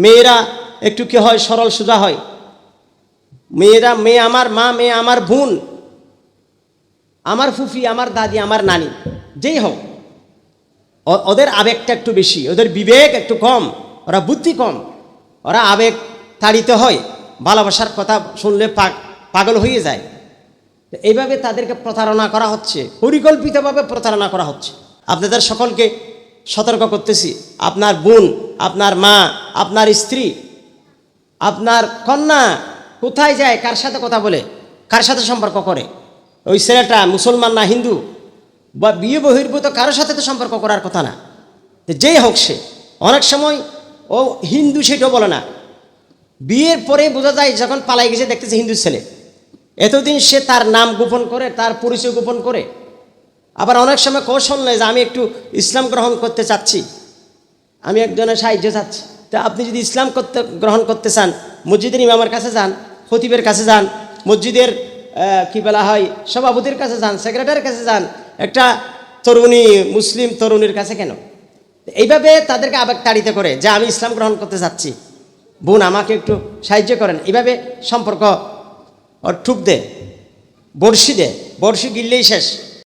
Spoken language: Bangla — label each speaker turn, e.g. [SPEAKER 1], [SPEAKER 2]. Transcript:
[SPEAKER 1] মেয়েরা একটু কি হয়, সরল সোজা হয়। মেয়ে আমার মা, মেয়ে আমার বোন, আমার ফুফি, আমার দাদি, আমার নানি, যেই হোক, ওদের আবেগটা একটু বেশি, ওদের বিবেক একটু কম, ওরা বুদ্ধি কম, ওরা আবেগ তাড়িত হয়, ভালোবাসার কথা শুনলে পাগল হয়ে যায়। এইভাবে তাদেরকে প্রতারণা করা হচ্ছে, পরিকল্পিতভাবে প্রতারণা করা হচ্ছে। আপনাদের সকলকে সতর্ক করতেছি, আপনার বোন, আপনার মা, আপনার স্ত্রী, আপনার কন্যা কোথায় যায়, কার সাথে কথা বলে, কার সাথে সম্পর্ক করে, ওই ছেলেটা মুসলমান না হিন্দু বা বিয়ে বহির্ভূত কারোর সাথে তো সম্পর্ক করার কথা না। যেই হোক সে, অনেক সময় ও হিন্দু সেটাও বলে না, বিয়ের পরে বোঝা যায় যখন পালাই গেছে দেখতেছে হিন্দু ছেলে। এতদিন সে তার নাম গোপন করে, তার পরিচয় গোপন করে। আবার অনেক সময় কৌশল নেয় যে আমি একটু ইসলাম গ্রহণ করতে চাচ্ছি, আমি একজনের সাহায্য চাচ্ছি। তা আপনি যদি ইসলাম গ্রহণ করতে চান, মসজিদের ইমামের কাছে যান, খতিবের কাছে যান, মসজিদের কি বলা হয় সভাপতির কাছে যান, সেক্রেটারির কাছে যান, একটা তরুণী, মুসলিম তরুণীর কাছে কেন? এইভাবে তাদেরকে আবেগ তাড়িত করে যে আমি ইসলাম গ্রহণ করতে চাচ্ছি, বোন আমাকে একটু সাহায্য করেন। এইভাবে সম্পর্ক ঠুপ দেয়, বড়শি দেয়, বড়শি গিললেই শেষ।